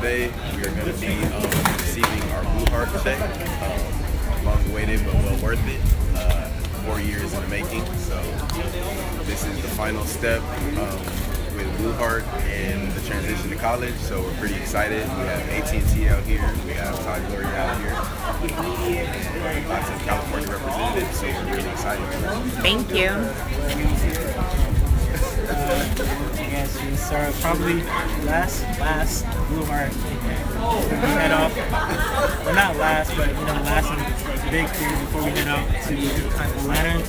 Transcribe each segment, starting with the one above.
today we are going to be receiving our Blue Heart check. Long awaited but well worth it. 4 years in the making. So this is the final step with Blue Heart and the transition to college. So we're pretty excited. We have AT&T out here. We have Todd, Gloria out here. And lots of California representatives. So we're really excited. Thank you. Yes, so probably last Blue Heart. We head off. Well, not last, but last one big thing before we head out to Atlanta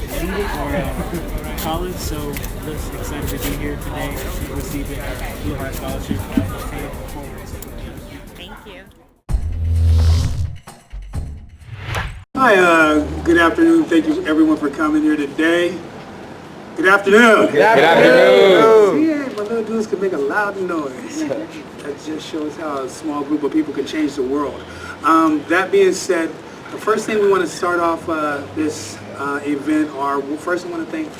or college. So just excited to be here today to receive the Blue Heart Scholarship. Thank you. Hi, good afternoon. Thank you everyone for coming here today. Good afternoon. Good afternoon. Yeah, my little dudes can make a loud noise. That just shows how a small group of people can change the world. That being said, the first thing we want to start off this event first I want to thank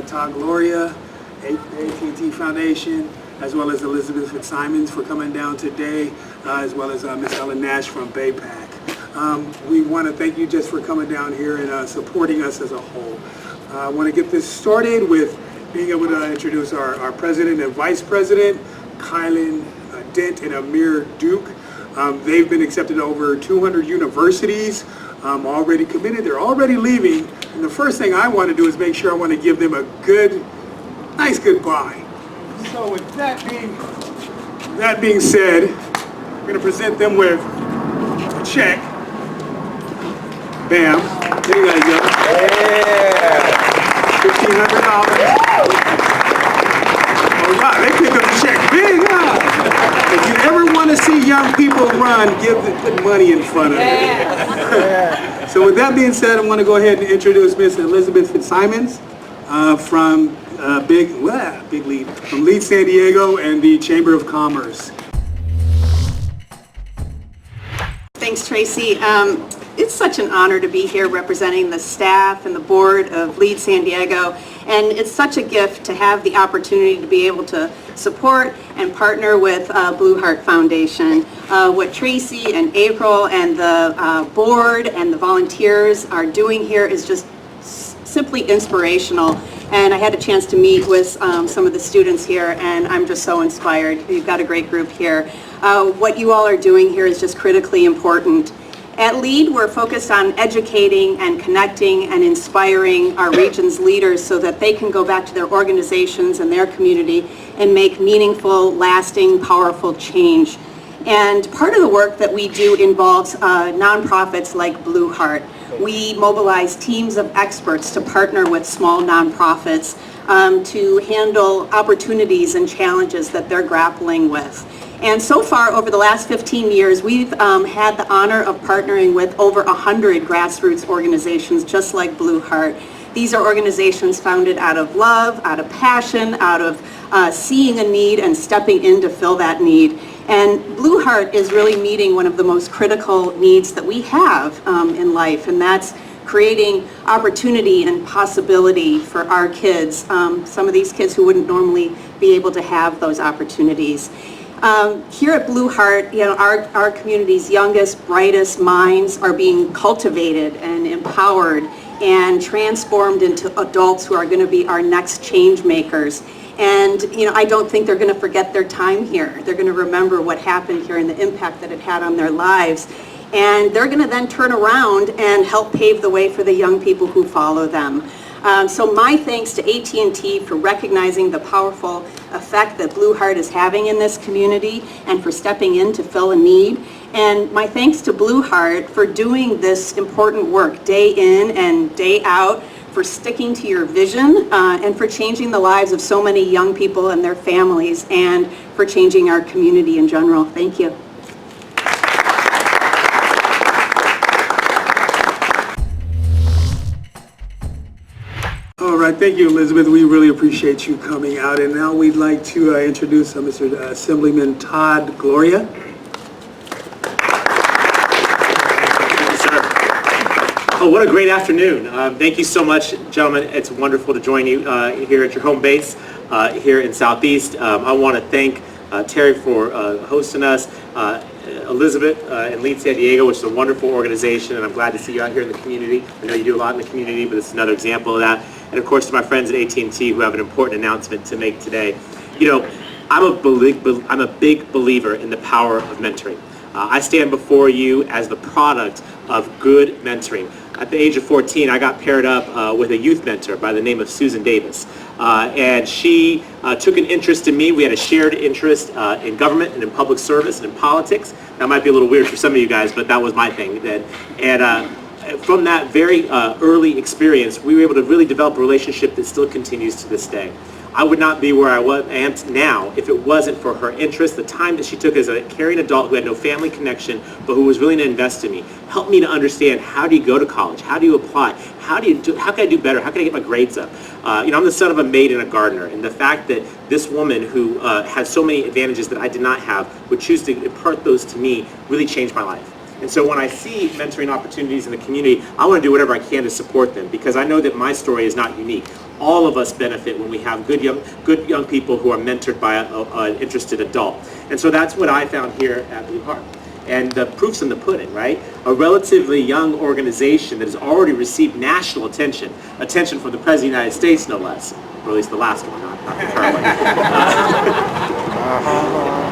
Todd, Gloria, AT&T Foundation, as well as Elizabeth Fitzsimons for coming down today, as well as Miss Ellen Nash from BayPAC. We want to thank you just for coming down here and supporting us as a whole. I want to get this started with being able to introduce our president and vice president, Kylen Dent and Amir Duke. They've been accepted to over 200 universities, already committed. They're already leaving. And the first thing I want to do is make sure I want to give them a nice goodbye. So with that being said, I'm going to present them with a check. Bam. There you guys go. Yeah. $1,500. Oh wow, they pick up the check big, huh? If you ever want to see young people run, put money in front of them. So with that being said, I'm going to go ahead and introduce Miss Elizabeth Fitzsimons from Big Lead, from Lead San Diego and the Chamber of Commerce. Thanks, Tracy. It's such an honor to be here representing the staff and the board of Lead San Diego, and it's such a gift to have the opportunity to be able to support and partner with Blue Heart Foundation. What Tracy and April and the board and the volunteers are doing here is just simply inspirational. And I had a chance to meet with some of the students here, and I'm just so inspired. You've got a great group here. What you all are doing here is just critically important. At LEAD, we're focused on educating and connecting and inspiring our region's leaders so that they can go back to their organizations and their community and make meaningful, lasting, powerful change. And part of the work that we do involves nonprofits like Blue Heart. We mobilize teams of experts to partner with small nonprofits to handle opportunities and challenges that they're grappling with. And so far, over the last 15 years, we've had the honor of partnering with over 100 grassroots organizations just like Blue Heart. These are organizations founded out of love, out of passion, out of seeing a need and stepping in to fill that need. And Blue Heart is really meeting one of the most critical needs that we have in life, and that's creating opportunity and possibility for our kids, some of these kids who wouldn't normally be able to have those opportunities. Here at Blue Heart, our community's youngest, brightest minds are being cultivated and empowered and transformed into adults who are going to be our next change makers. And I don't think they're going to forget their time here. They're going to remember what happened here and the impact that it had on their lives. And they're going to then turn around and help pave the way for the young people who follow them. So my thanks to AT&T for recognizing the powerful effect that Blue Heart is having in this community and for stepping in to fill a need. And my thanks to Blue Heart for doing this important work day in and day out, for sticking to your vision and for changing the lives of so many young people and their families, and for changing our community in general. Thank you. All right, thank you, Elizabeth. We really appreciate you coming out. And now we'd like to introduce Mr. Assemblyman Todd Gloria. Oh, what a great afternoon. Thank you so much, gentlemen. It's wonderful to join you here at your home base here in Southeast. I want to thank Terry for hosting us, Elizabeth in Lead San Diego, which is a wonderful organization, and I'm glad to see you out here in the community. I know you do a lot in the community, but it's another example of that. And of course to my friends at AT&T who have an important announcement to make today. You know, I'm a big believer in the power of mentoring. I stand before you as the product of good mentoring. At the age of 14, I got paired up with a youth mentor by the name of Susan Davis. And she took an interest in me. We had a shared interest in government and in public service and in politics. That might be a little weird for some of you guys, but that was my thing then. And from that very early experience, we were able to really develop a relationship that still continues to this day. I would not be where I am now if it wasn't for her interest, the time that she took as a caring adult who had no family connection, but who was willing to invest in me, helped me to understand how do you go to college, how do you apply, how can I do better, how can I get my grades up. You know, I'm the son of a maid and a gardener, and the fact that this woman who has so many advantages that I did not have would choose to impart those to me really changed my life. And so when I see mentoring opportunities in the community, I want to do whatever I can to support them, because I know that my story is not unique. All of us benefit when we have good young people who are mentored by an interested adult. And so that's what I found here at Blue Heart. And the proof's in the pudding, right? A relatively young organization that has already received national attention from the President of the United States, no less, or at least the last one, not the current one.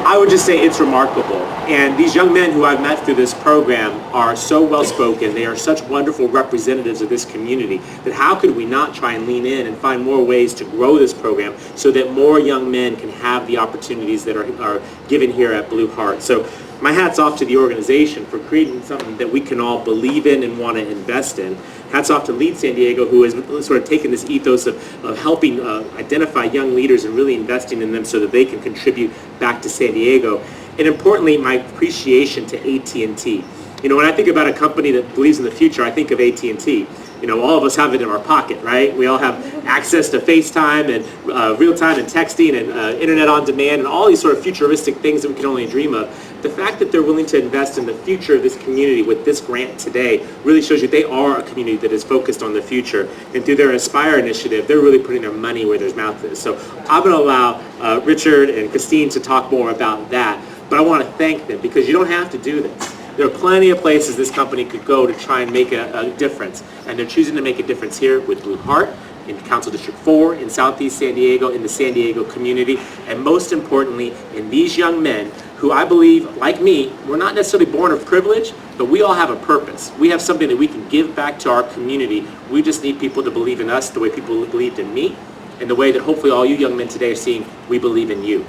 I would just say it's remarkable. And these young men who I've met through this program are so well-spoken. They are such wonderful representatives of this community that how could we not try and lean in and find more ways to grow this program so that more young men can have the opportunities that are given here at Blue Heart. So my hat's off to the organization for creating something that we can all believe in and want to invest in. Hats off to Lead San Diego, who has sort of taken this ethos of helping identify young leaders and really investing in them so that they can contribute back to San Diego. And importantly, my appreciation to AT&T. You know, when I think about a company that believes in the future, I think of AT&T. You know, all of us have it in our pocket, right? We all have access to FaceTime and real-time and texting and internet on demand and all these sort of futuristic things that we can only dream of. The fact that they're willing to invest in the future of this community with this grant today really shows you they are a community that is focused on the future. And through their Aspire initiative, they're really putting their money where their mouth is. So I'm going to allow Richard and Christine to talk more about that. But I want to thank them because you don't have to do this. There are plenty of places this company could go to try and make a difference. And they're choosing to make a difference here with Blue Heart, in Council District 4, in Southeast San Diego, in the San Diego community, and most importantly, in these young men who I believe, like me, we're not necessarily born of privilege, but we all have a purpose. We have something that we can give back to our community. We just need people to believe in us the way people believed in me, and the way that hopefully all you young men today are seeing we believe in you.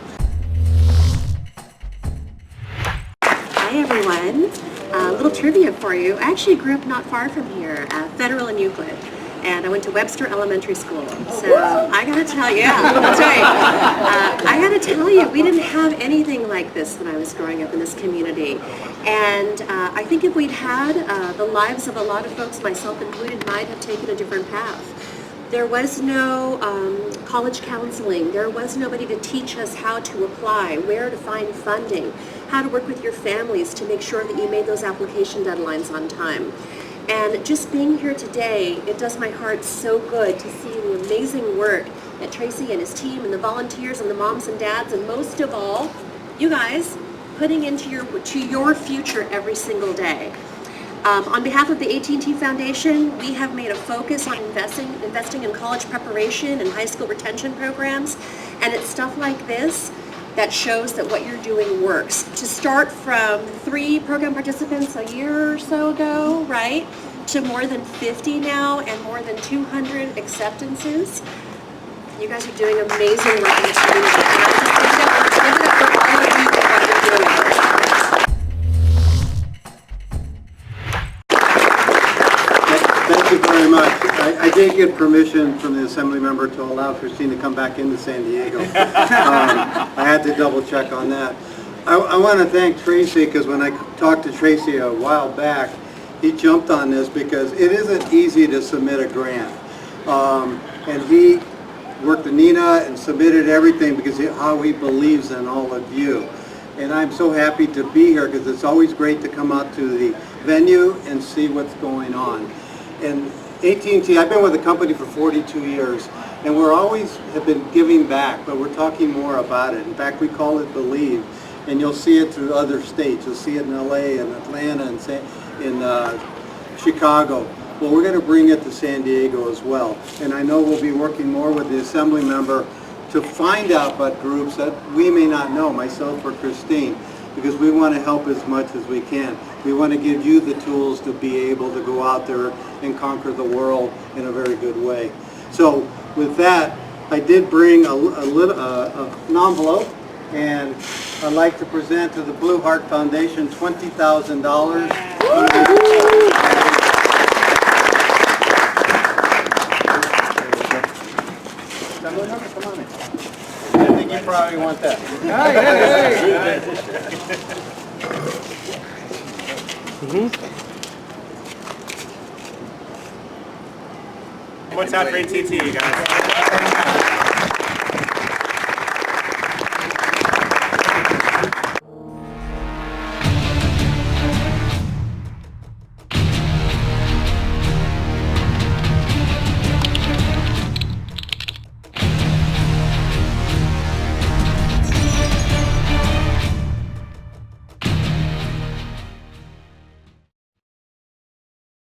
Hi everyone, a little trivia for you. I actually grew up not far from here, Federal and Euclid, and I went to Webster Elementary School. So I gotta tell you, yeah, that's right. I gotta tell you, we didn't have anything like this when I was growing up in this community. And I think if we'd had the lives of a lot of folks, myself included, might have taken a different path. There was no college counseling. There was nobody to teach us how to apply, where to find funding, how to work with your families to make sure that you made those application deadlines on time. And just being here today, it does my heart so good to see the amazing work that Tracy and his team and the volunteers and the moms and dads, and most of all, you guys, putting into your future every single day. On behalf of the AT&T Foundation, we have made a focus on investing in college preparation and high school retention programs, and it's stuff like this that shows that what you're doing works. To start from 3 program participants a year or so ago, right, to more than 50 now and more than 200 acceptances, you guys are doing amazing work in this community. And I just give it up for all of you for what you're doing. Thank you very much. I did get permission from the Assembly member to allow Christine to come back into San Diego. I had to double check on that. I want to thank Tracy, because when I talked to Tracy a while back, he jumped on this because it isn't easy to submit a grant. And he worked with Nina and submitted everything because of how he believes in all of you. And I'm so happy to be here because it's always great to come out to the venue and see what's going on. And AT&T, I've been with the company for 42 years, and we're always have been giving back, but we're talking more about it. In fact, we call it Believe, and you'll see it through other states. You'll see it in LA and Atlanta and in Chicago. Well, we're going to bring it to San Diego as well, and I know we'll be working more with the Assemblymember to find out about groups that we may not know, myself or Christine, because we want to help as much as we can. We want to give you the tools to be able to go out there and conquer the world in a very good way. So with that, I did bring an envelope, and I'd like to present to the Blue Heart Foundation $20,000. Come on in. I think you probably want that. What's out for AT&T, you guys?